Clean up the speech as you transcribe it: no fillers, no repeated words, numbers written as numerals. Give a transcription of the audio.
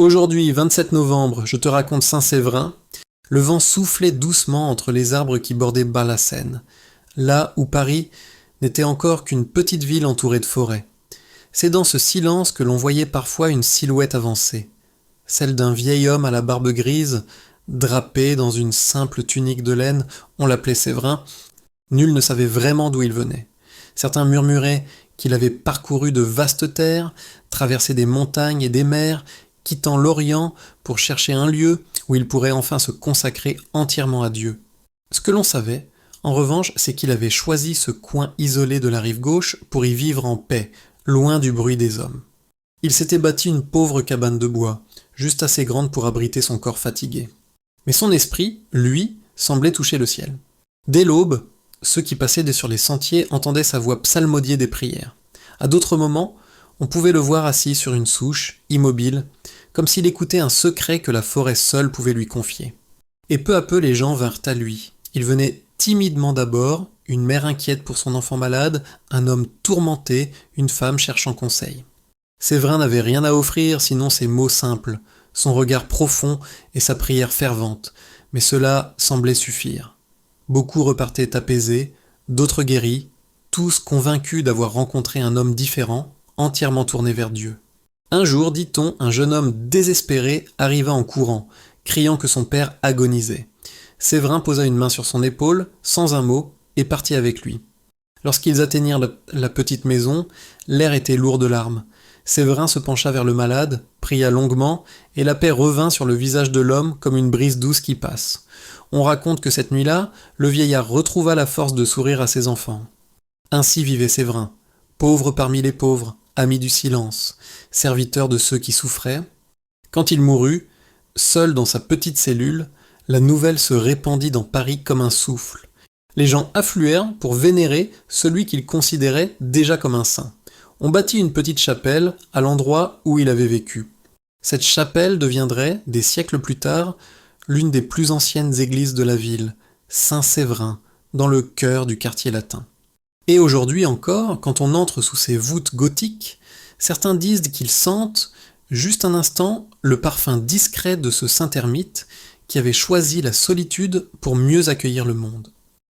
Aujourd'hui, 27 novembre, je te raconte Saint-Séverin. Le vent soufflait doucement entre les arbres qui bordaient bas la Seine, là où Paris n'était encore qu'une petite ville entourée de forêts. C'est dans ce silence que l'on voyait parfois une silhouette avancer, celle d'un vieil homme à la barbe grise, drapé dans une simple tunique de laine. On l'appelait Séverin. Nul ne savait vraiment d'où il venait. Certains murmuraient qu'il avait parcouru de vastes terres, traversé des montagnes et des mers, quittant l'Orient pour chercher un lieu où il pourrait enfin se consacrer entièrement à Dieu. Ce que l'on savait, en revanche, c'est qu'il avait choisi ce coin isolé de la rive gauche pour y vivre en paix, loin du bruit des hommes. Il s'était bâti une pauvre cabane de bois, juste assez grande pour abriter son corps fatigué. Mais son esprit, lui, semblait toucher le ciel. Dès l'aube, ceux qui passaient sur les sentiers entendaient sa voix psalmodier des prières. À d'autres moments, on pouvait le voir assis sur une souche, immobile, comme s'il écoutait un secret que la forêt seule pouvait lui confier. Et peu à peu les gens vinrent à lui. Il venait timidement d'abord, une mère inquiète pour son enfant malade, un homme tourmenté, une femme cherchant conseil. Séverin n'avait rien à offrir sinon ses mots simples, son regard profond et sa prière fervente, mais cela semblait suffire. Beaucoup repartaient apaisés, d'autres guéris, tous convaincus d'avoir rencontré un homme différent, entièrement tourné vers Dieu. Un jour, dit-on, un jeune homme désespéré arriva en courant, criant que son père agonisait. Séverin posa une main sur son épaule, sans un mot, et partit avec lui. Lorsqu'ils atteignirent la petite maison, l'air était lourd de larmes. Séverin se pencha vers le malade, pria longuement, et la paix revint sur le visage de l'homme comme une brise douce qui passe. On raconte que cette nuit-là, le vieillard retrouva la force de sourire à ses enfants. Ainsi vivait Séverin, pauvre parmi les pauvres, ami du silence, serviteur de ceux qui souffraient. Quand il mourut, seul dans sa petite cellule, la nouvelle se répandit dans Paris comme un souffle. Les gens affluèrent pour vénérer celui qu'ils considéraient déjà comme un saint. On bâtit une petite chapelle à l'endroit où il avait vécu. Cette chapelle deviendrait, des siècles plus tard, l'une des plus anciennes églises de la ville, Saint-Séverin, dans le cœur du quartier latin. Et aujourd'hui encore, quand on entre sous ces voûtes gothiques, certains disent qu'ils sentent, juste un instant, le parfum discret de ce saint ermite qui avait choisi la solitude pour mieux accueillir le monde.